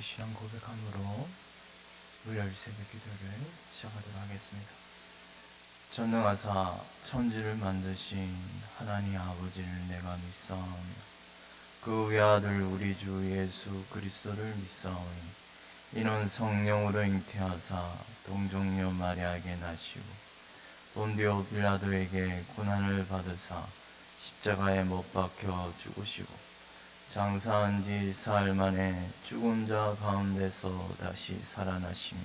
함께 신앙 고백함으로 물려일 새벽 기도를 시작하도록 하겠습니다. 전능하사 천지를 만드신 하나님 아버지를 내가 믿사오며 그 외아들 우리 주 예수 그리스도를 믿사오니 이는 성령으로 잉태하사 동정녀 마리아에게 나시고 본디오 빌라도에게 고난을 받으사 십자가에 못 박혀 죽으시고 장사한 지 사흘 만에 죽은 자 가운데서 다시 살아나시며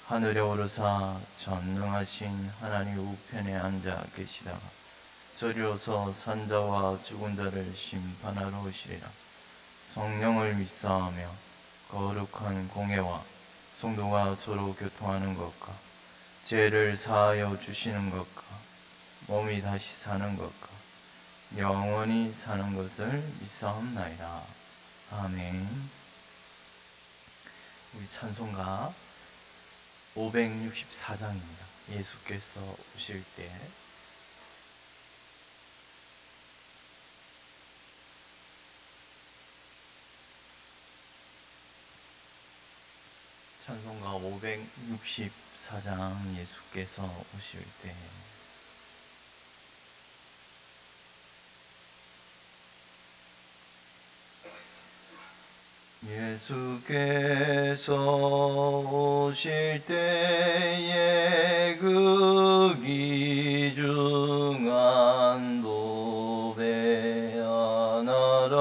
하늘에 오르사 전능하신 하나님 우편에 앉아 계시다가 저리로서 산자와 죽은 자를 심판하러 오시리라. 성령을 믿사하며 거룩한 공회와 성도가 서로 교통하는 것과 죄를 사하여 주시는 것과 몸이 다시 사는 것과 영원히 사는 것을 믿사옵나이다. 아멘. 우리 찬송가 564장입니다. 예수께서 오실 때. 찬송가 564장 예수께서 오실 때. 예수께서 오실 때에 그 귀중한 보배 하나라도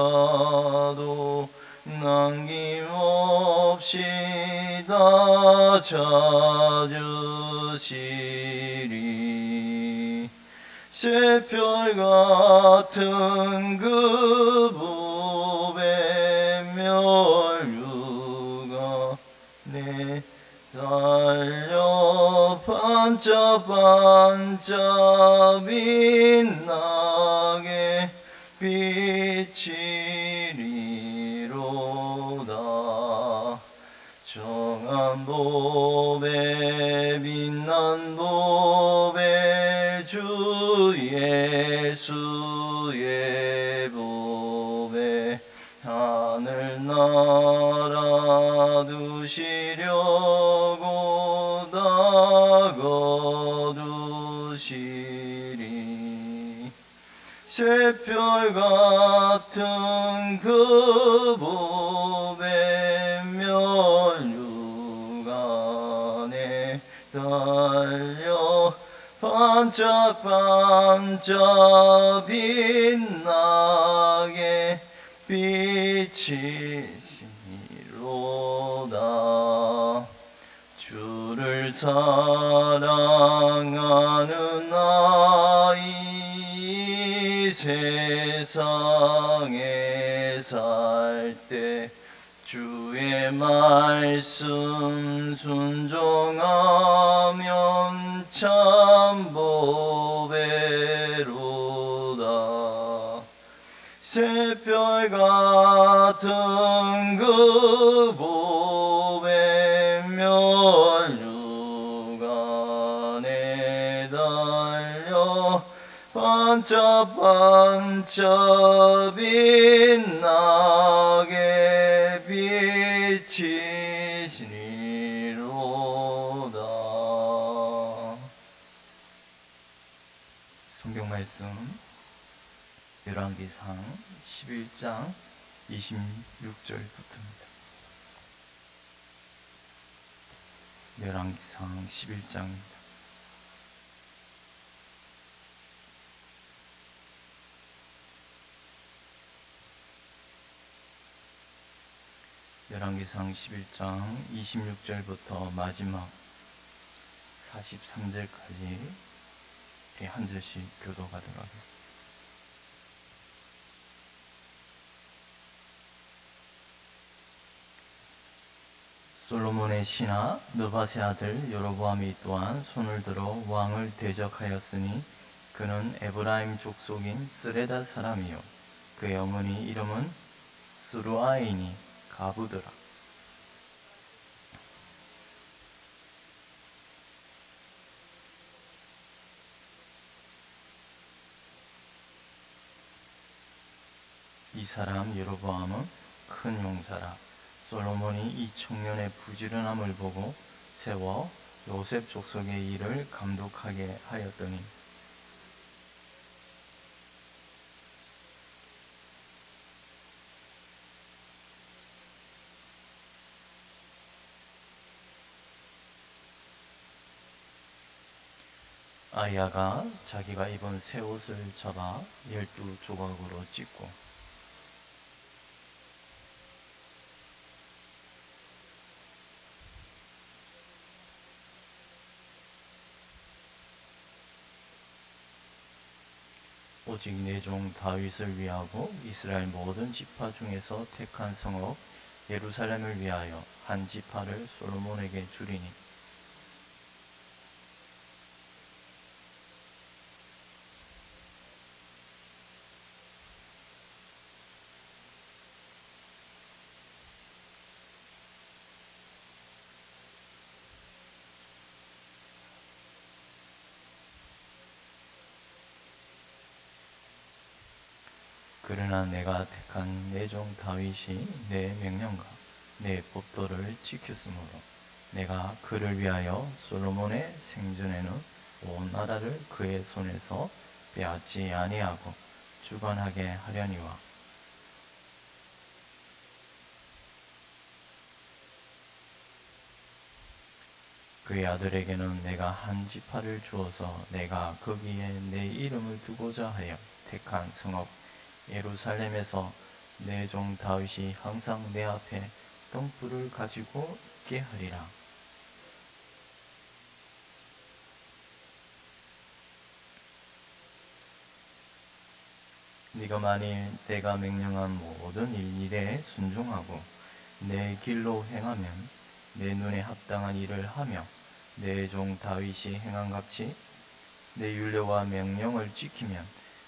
남김없이 다 찾으시리. 새별 같은 그 보배 멸류가 내 달려 반짝반짝 빛나게 비치리로다. 정한 보배 빛난 보배 주 예수의 보배 하늘나라 두시려고 다 거두시리. 새별 같은 그 보배 멸류가 내 달려 반짝반짝 빛나게 비치시로다. 주를 사랑하는 아이 세상에 살 때 주의 말씀 순종하면 참 보배로다. 새별 같은 그 보배 멸류가 내달려 반짝반짝 빛나게 비치시리로다. 성경 말씀 열왕기상 11장 26절부터입니다. 열왕기상 11장입니다. 열왕기상 11장 26절부터 마지막 43절까지 한 절씩 교독하도록 하겠습니다. 솔로몬의 신하 느밧의 아들 여로보암이 또한 손을 들어 왕을 대적하였으니 그는 에브라임 족속인 스레다 사람이요 그의 어머니 이름은 스루아이니 가부더라. 이 사람 여로보암은 큰 용사라. 솔로몬이 이 청년의 부지런함을 보고 세워 요셉 족속의 일을 감독하게 하였더니 아야가 자기가 입은 새 옷을 잡아 12조각으로 찢고 오직 내 종 다윗을 위하고 이스라엘 모든 지파 중에서 택한 성읍 예루살렘을 위하여 한 지파를 솔로몬에게 주리니 그러나 내가 택한 내 종 다윗이 내 명령과 내 법도를 지켰으므로 내가 그를 위하여 솔로몬의 생전에는 온 나라를 그의 손에서 빼앗지 아니하고 주관하게 하려니와 그의 아들에게는 내가 한 지파를 주어서 내가 거기에 내 이름을 두고자 하여 택한 성읍 예루살렘에서 내 종 다윗이 항상 내 앞에 등불을 가지고 있게 하리라. 네가 만일 내가 명령한 모든 일에 순종하고 내 길로 행하면 내 눈에 합당한 일을 하며 내 종 다윗이 행한 같이 내 율례와 명령을 지키면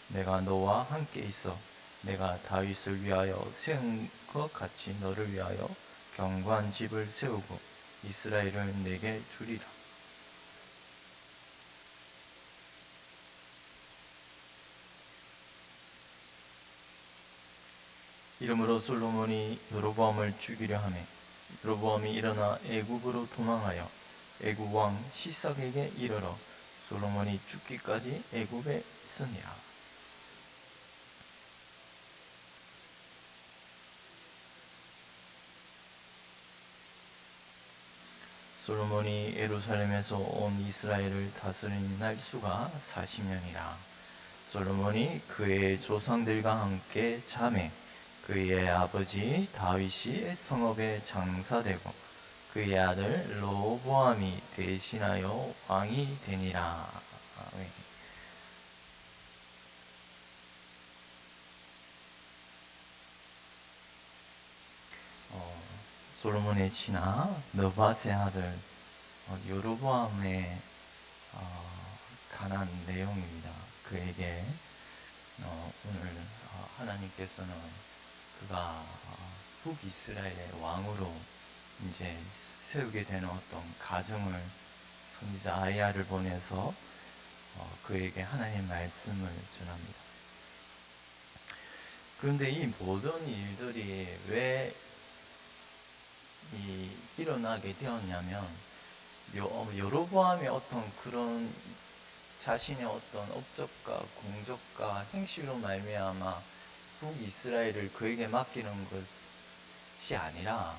내가 너와 함께 있어 내가 다윗을 위하여 세운 것 같이 너를 위하여 견고한 집을 세우고 이스라엘을 내게 주리라. 이러므로 솔로몬이 여로보암을 죽이려 하매 여로보암이 일어나 애굽으로 도망하여 애굽 왕 시삭에게 이르러 솔로몬이 죽기까지 애굽에 있으니라. 솔로몬이 예루살렘에서 온 이스라엘을 다스린 날수가 40년이라. 솔로몬이 그의 조상들과 함께 자매 그의 아버지 다윗이 성읍에 장사되고 그의 아들 로보암이 대신하여 왕이 되니라. 아멘. 솔로몬의 신하 느밧의 아들 여로보암에 관한 내용입니다. 그에게 오늘 하나님께서는 그가 북이스라엘의 왕으로 이제 세우게 되는 어떤 가정을 선지자 아이야를 보내서 그에게 하나님의 말씀을 전합니다. 그런데 이 모든 일들이 왜 일어나게 되었냐면 여로보암의 어떤 그런 자신의 어떤 업적과 공적과 행실로 말미암아 북이스라엘을 그에게 맡기는 것이 아니라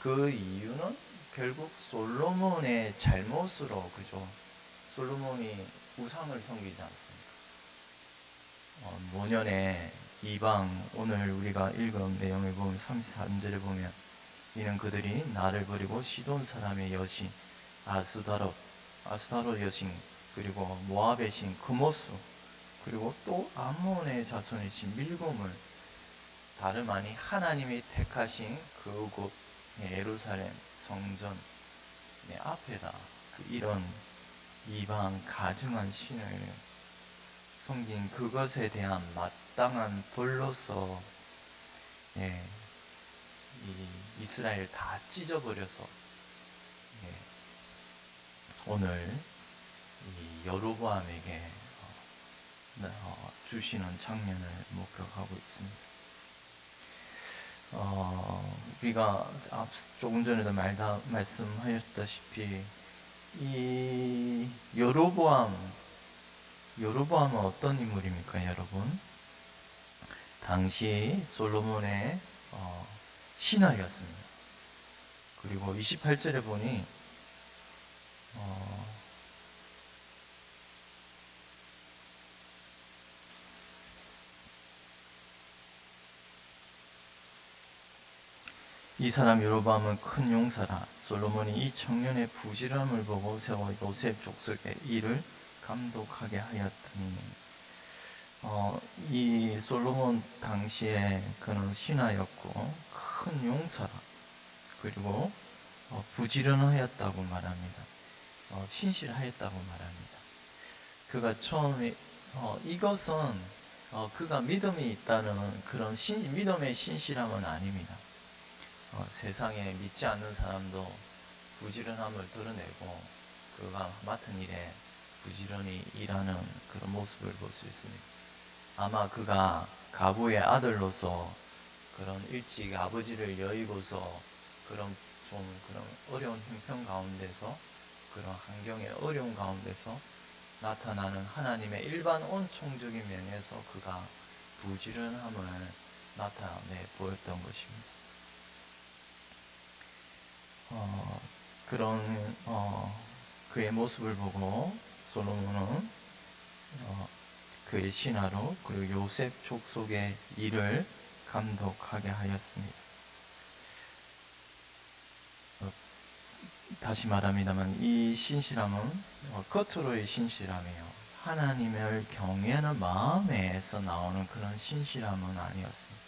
그 이유는 결국 솔로몬의 잘못으로 그죠. 솔로몬이 우상을 섬기지 않습니까? 노년에 이방 오늘 우리가 읽은 내용을 보면 33절에 보면 이는 그들이 나를 버리고 시돈 사람의 여신 아스다롯 여신 그리고 모압의 신 그모스 그리고 또 암몬의 자손의 신 밀곰을 다름 아니 하나님이 택하신 그곳 예루살렘 성전 앞에다 이런 이방 가증한 신을 섬긴 그것에 대한 마땅한 벌로서 이 이스라엘 다 찢어버려서 오늘 이 여로보암에게 주시는 장면을 목격하고 있습니다. 우리가 조금 전에도 말씀하셨다시피 이 여로보암은 어떤 인물입니까, 여러분? 당시 솔로몬의 신하였습니다. 그리고 28절에 보니 이 사람 여로보암은 큰 용사라. 솔로몬이 이 청년의 부지런함을 보고 세워 요셉 족속의 일을 감독하게 하였더니, 이 솔로몬 당시에 그는 신하였고 큰 용사라. 그리고 부지런하였다고 말합니다. 신실하였다고 말합니다. 그가 처음에 이것은 그가 믿음이 있다는 그런 믿음의 신실함은 아닙니다. 세상에 믿지 않는 사람도 부지런함을 드러내고 그가 맡은 일에 부지런히 일하는 그런 모습을 볼 수 있습니다. 아마 그가 가부의 아들로서 그런 일찍 아버지를 여의고서 그런 어려운 형편 가운데서, 그런 환경의 어려운 가운데서 나타나는 하나님의 일반 온총적인 면에서 그가 부지런함을 나타내 보였던 것입니다. 그런 그의 모습을 보고 솔로몬은 그의 신하로, 그리고 요셉 족속의 일을 감독하게 하였습니다. 다시 말합니다만 이 신실함은 겉으로의 신실함이요, 하나님을 경외하는 마음에서 나오는 그런 신실함은 아니었습니다.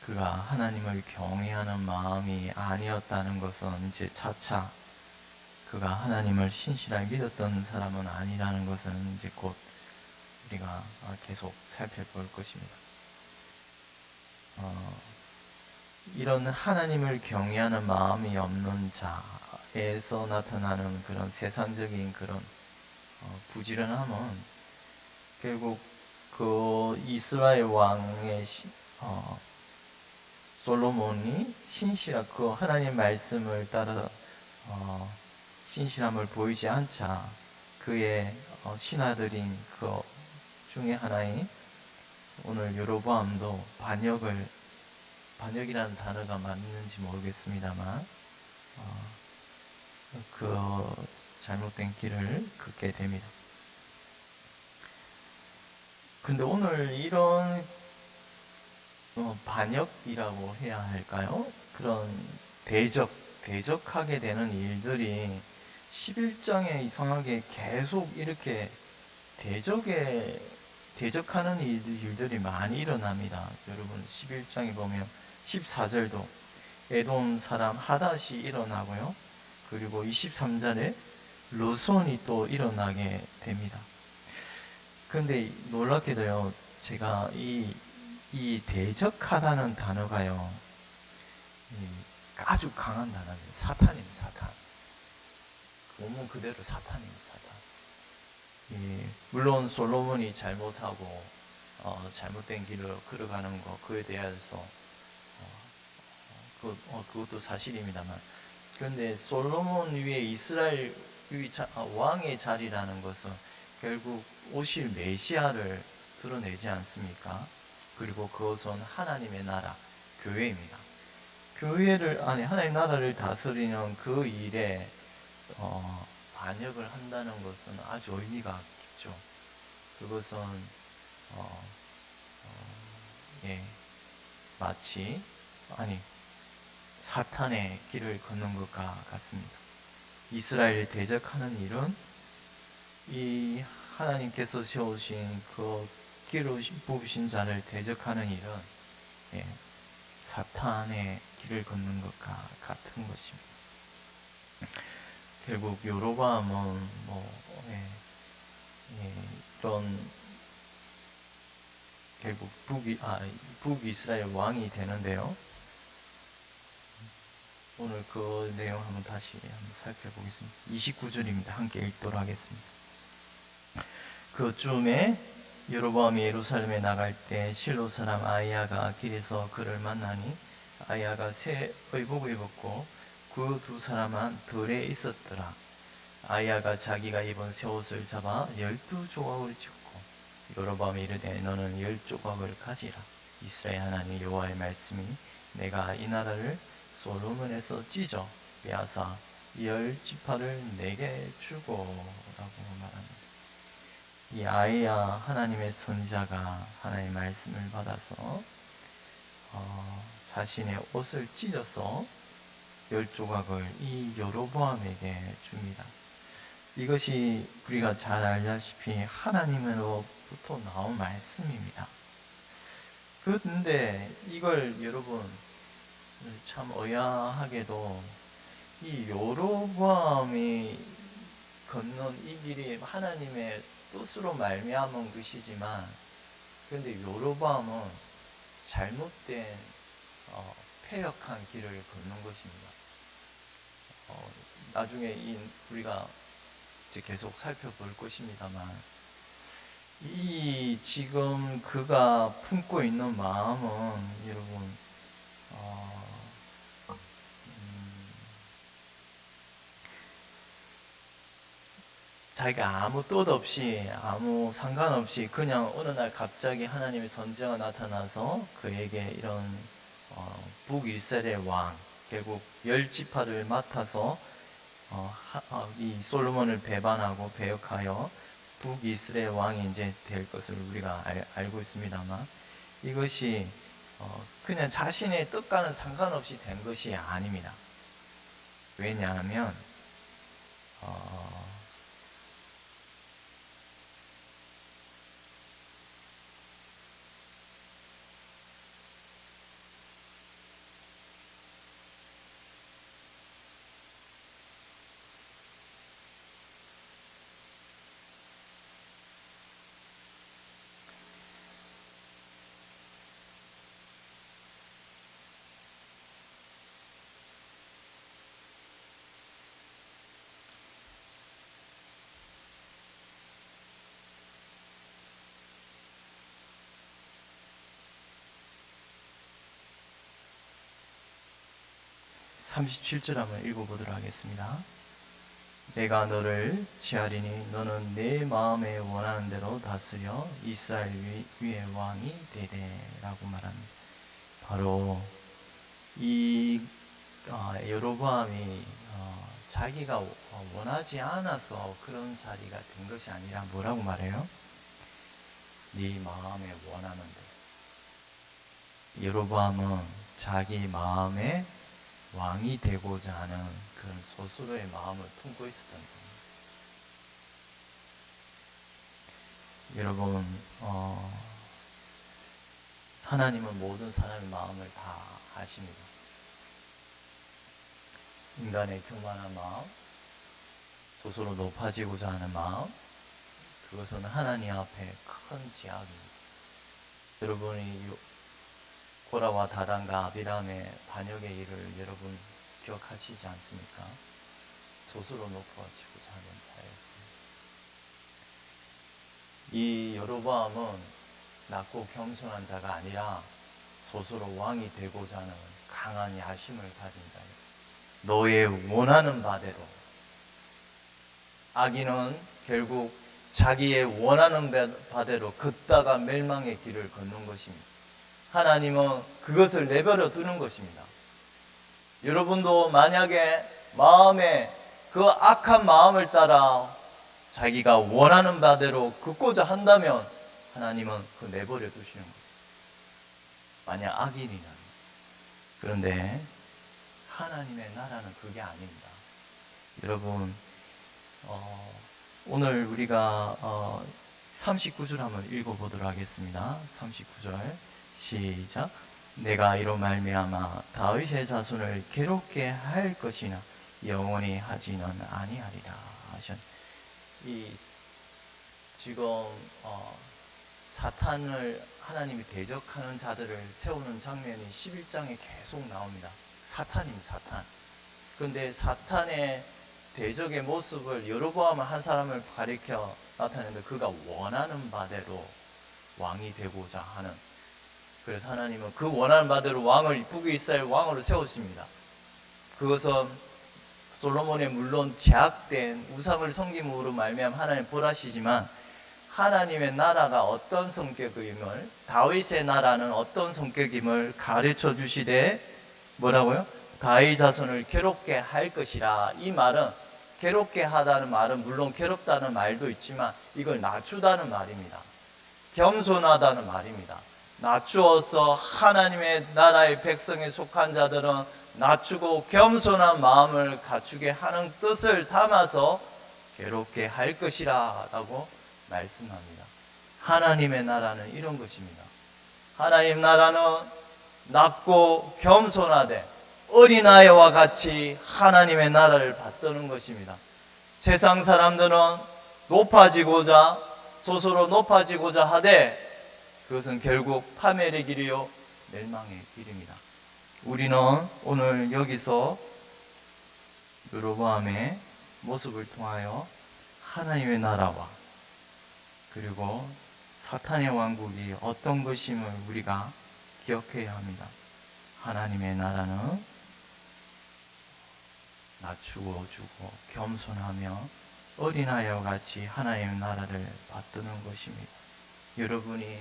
그가 하나님을 경외하는 마음이 아니었다는 것은 이제 차차 그가 하나님을 신실하게 믿었던 사람은 아니라는 것은 이제 곧 우리가 계속 살펴볼 것입니다. 이런 하나님을 경외하는 마음이 없는 자에서 나타나는 그런 세상적인 그런 부지런함은 결국 그 이스라엘 왕의 솔로몬이 그 하나님 말씀을 따라 신실함을 보이지 않자 그의 신하들인 그 중에 하나인, 오늘 여로보암도 반역이라는 단어가 맞는지 모르겠습니다만 그 잘못된 길을 걷게 됩니다. 근데 오늘 이런 반역이라고 해야 할까요? 그런 대적하게 되는 일들이 11장에 이상하게 계속 이렇게 대적하는 일들이 많이 일어납니다. 여러분 11장에 보면 14절도 에돔 사람 하닷이 일어나고요. 그리고 23절에 르손이 또 일어나게 됩니다. 근데 놀랍게도요, 제가 이 대적하다는 단어가요, 아주 강한 단어예요. 사탄입니다, 사탄. 원문 그대로 사탄입니다, 사탄. 물론 솔로몬이 잘못하고 잘못된 길을 걸어가는 것, 그에 대해서 그것도 사실입니다만, 그런데 솔로몬 위에 이스라엘 왕의 자리라는 것은 결국 오실 메시아를 드러내지 않습니까? 그리고 그것은 하나님의 나라, 교회입니다. 하나님의 나라를 다스리는 그 일에 반역을 한다는 것은 아주 의미가 깊죠. 그것은 마치 사탄의 길을 걷는 것과 같습니다. 이스라엘을 대적하는 일은 이 하나님께서 세우신 그 길을 부으신 자를 대적하는 일은 사탄의 길을 걷는 것과 같은 것입니다. 결국 여로보암은 이런 결국 북이스라엘 왕이 되는데요. 오늘 그 내용 한번 살펴보겠습니다. 29절입니다. 함께 읽도록 하겠습니다. 그쯤에 여로보암이 예루살렘에 나갈 때 실로 사람 아이야가 길에서 그를 만나니 아이야가 새 의복을 입었고 그 두 사람은 들에 있었더라. 아이야가 자기가 입은 새 옷을 잡아 12조각을 찢고 여로보암이 이르되 너는 10조각을 가지라. 이스라엘 하나님 여호와의 말씀이 내가 이 나라를 솔로몬에서 찢어 빼앗아 10지파를 내게 주고라고 말합니다. 이 아이야 하나님의 선지자가 하나님의 말씀을 받아서 자신의 옷을 찢어서 10조각을 이 여로보암에게 줍니다. 이것이 우리가 잘 알다시피 하나님으로부터 나온 말씀입니다. 그런데 이걸 여러분 참 의아하게도 이 여로보암이 걷는 이 길이 하나님의 뜻으로 말미암은 것이지만, 그런데 여로보암은 잘못된 패역한 길을 걷는 것입니다. 나중에 우리가 이제 계속 살펴볼 것입니다만, 이 지금 그가 품고 있는 마음은 여러분 자기가 아무 뜻 없이 아무 상관없이 그냥 어느 날 갑자기 하나님의 선지자가 나타나서 그에게 이런 북이스라엘 왕, 결국 10지파를 맡아서 이 솔로몬을 배반하고 배역하여 북이스라엘 왕이 이제 될 것을 우리가 알고 있습니다만, 이것이 그냥 자신의 뜻과는 상관없이 된 것이 아닙니다. 왜냐하면 37절 한번 읽어보도록 하겠습니다. 내가 너를 취하리니 너는 내 마음에 원하는 대로 다스려 이스라엘 위에 왕이 되되라고 말합니다. 바로 이 여로보암이 자기가 원하지 않아서 그런 자리가 된 것이 아니라 뭐라고 말해요? 네 마음에 원하는 대로. 여로보암은 자기 마음에 왕이 되고자 하는 그런 스스로의 마음을 품고 있었던 사람. 여러분, 하나님은 모든 사람의 마음을 다 아십니다. 인간의 교만한 마음, 스스로 높아지고자 하는 마음, 그것은 하나님 앞에 큰 죄악입니다. 여러분이 고라와 다단과 아비람의 반역의 일을 여러분 기억하시지 않습니까? 스스로 높아지고자 하는 자였습니다. 이 여로보암은 낮고 겸손한 자가 아니라 스스로 왕이 되고자 하는 강한 야심을 가진 자였습니다. 너의 원하는 바대로. 악인은 결국 자기의 원하는 바대로 걷다가 멸망의 길을 걷는 것입니다. 하나님은 그것을 내버려 두는 것입니다. 여러분도 만약에 마음에 그 악한 마음을 따라 자기가 원하는 바대로 걷고자 한다면 하나님은 그 내버려 두시는 거예요. 만약 악인이라면. 그런데 하나님의 나라는 그게 아닙니다. 여러분, 오늘 우리가 39절 한번 읽어보도록 하겠습니다. 39절 시작. 내가 이로 말미암아 다윗의 자손을 괴롭게 할 것이나 영원히 하지는 아니하리라 하셨. 이 지금 사탄을 하나님이 대적하는 자들을 세우는 장면이 11장에 계속 나옵니다. 사탄입니다. 사탄. 그런데 사탄의 대적의 모습을 여로보암 한 사람을 가리켜 나타내는데 그가 원하는 바대로 왕이 되고자 하는, 그래서 하나님은 그 원하는 바대로 왕을 북이스라엘 왕으로 세우십니다. 그것은 솔로몬의 물론 제약된 우상을 섬김으로 말미암아 하나님 보라시지만 하나님의 나라가 어떤 성격임을, 다윗의 나라는 어떤 성격임을 가르쳐 주시되 뭐라고요? 다윗 자손을 괴롭게 할 것이라. 이 말은 괴롭게 하다는 말은 물론 괴롭다는 말도 있지만 이걸 낮추다는 말입니다. 겸손하다는 말입니다. 낮추어서 하나님의 나라의 백성에 속한 자들은 낮추고 겸손한 마음을 갖추게 하는 뜻을 담아서 괴롭게 할 것이라 라고 말씀합니다. 하나님의 나라는 이런 것입니다. 하나님 나라는 낮고 겸손하되 어린아이와 같이 하나님의 나라를 받드는 것입니다. 세상 사람들은 높아지고자 스스로 높아지고자 하되 그것은 결국 파멸의 길이요 멸망의 길입니다. 우리는 오늘 여기서 여로보암의 모습을 통하여 하나님의 나라와 그리고 사탄의 왕국이 어떤 것임을 우리가 기억해야 합니다. 하나님의 나라는 낮추고 주고 겸손하며 어린아이와 같이 하나님의 나라를 받드는 것입니다. 여러분이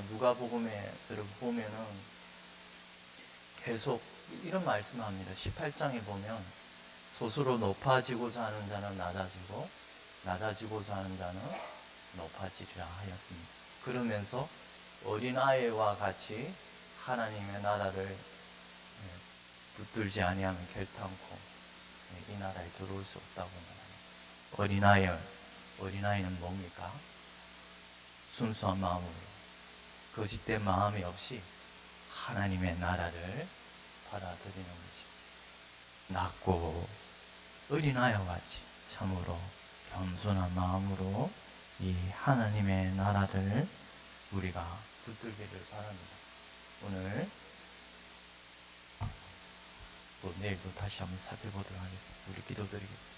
누가복음에 보면은 계속 이런 말씀합니다. 18장에 보면 스스로 높아지고자 하는 자는 낮아지고 낮아지고자 하는 자는 높아지리라 하였습니다. 그러면서 어린아이와 같이 하나님의 나라를 붙들지 아니하면 결탄코 이 나라에 들어올 수 없다고 말합니다. 어린아이는 뭡니까? 순수한 마음으로 거짓된 마음이 없이 하나님의 나라를 받아들이는 것이 낮고 어린아이와 같이 참으로 겸손한 마음으로 이 하나님의 나라를 우리가 붙들기를 바랍니다. 오늘 또 내일도 다시 한번 살펴보도록 하겠습니다. 우리 기도드리겠습니다.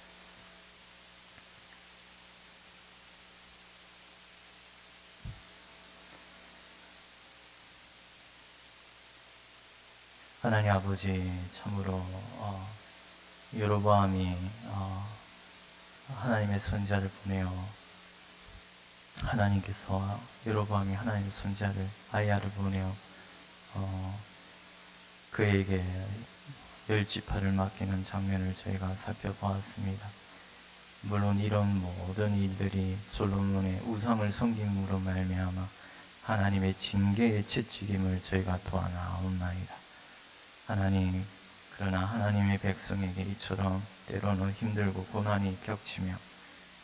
하나님 아버지, 참으로 여로보암이 하나님의 선지자를 보내어 하나님께서 여로보암이 하나님의 선지자를 아이야를 보내어 그에게 10지파를 맡기는 장면을 저희가 살펴보았습니다. 물론 이런 모든 일들이 솔로몬의 우상을 섬김으로 말미암아 하나님의 징계의 채찍임을 저희가 도아나옵나이다. 하나님, 그러나 하나님의 백성에게 이처럼 때로는 힘들고 고난이 겹치며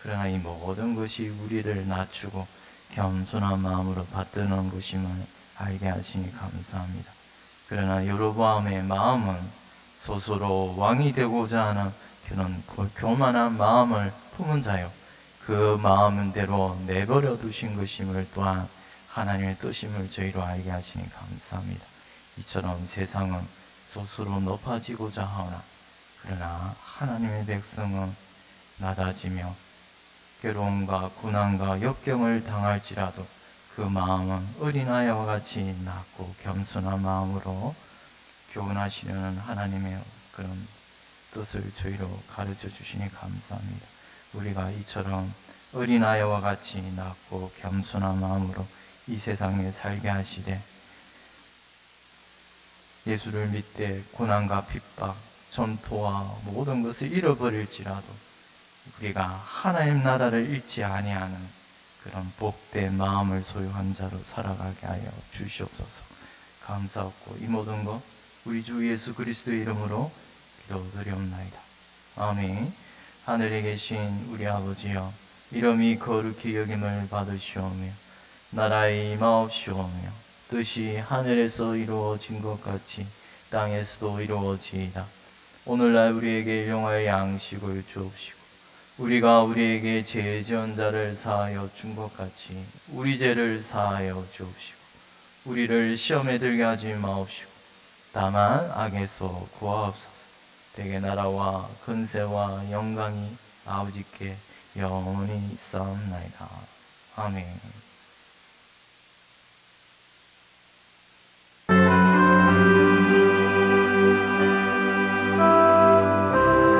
그러나 이 모든 것이 우리를 낮추고 겸손한 마음으로 받드는 것임을 알게 하시니 감사합니다. 그러나 여로보암의 마음은 스스로 왕이 되고자 하는 그런 교만한 마음을 품은 자요, 그 마음대로 내버려 두신 것임을 또한 하나님의 뜻임을 저희로 알게 하시니 감사합니다. 이처럼 세상은 스스로 높아지고자 하오나 그러나 하나님의 백성은 낮아지며 괴로움과 고난과 역경을 당할지라도 그 마음은 어린아이와 같이 낮고 겸손한 마음으로 교훈하시려는 하나님의 그런 뜻을 저희로 가르쳐 주시니 감사합니다. 우리가 이처럼 어린아이와 같이 낮고 겸손한 마음으로 이 세상에 살게 하시되 예수를 믿되 고난과 핍박, 전토와 모든 것을 잃어버릴지라도 우리가 하나님 나라를 잃지 아니하는 그런 복된 마음을 소유한 자로 살아가게 하여 주시옵소서. 감사하고 이 모든 것 우리 주 예수 그리스도의 이름으로 기도드리옵나이다. 아멘. 하늘에 계신 우리 아버지여, 이름이 거룩히 여김을 받으시오며 나라의 임하옵시오며 뜻이 하늘에서 이루어진 것 같이 땅에서도 이루어지이다. 오늘날 우리에게 일용할 양식을 주옵시고 우리가 우리에게 죄 지은 자를 사하여 준 것 같이 우리 죄를 사하여 주옵시고 우리를 시험에 들게 하지 마옵시고 다만 악에서 구하옵소서. 대개 나라와 근세와 영광이 아버지께 영원히 있사옵나이다. 아멘.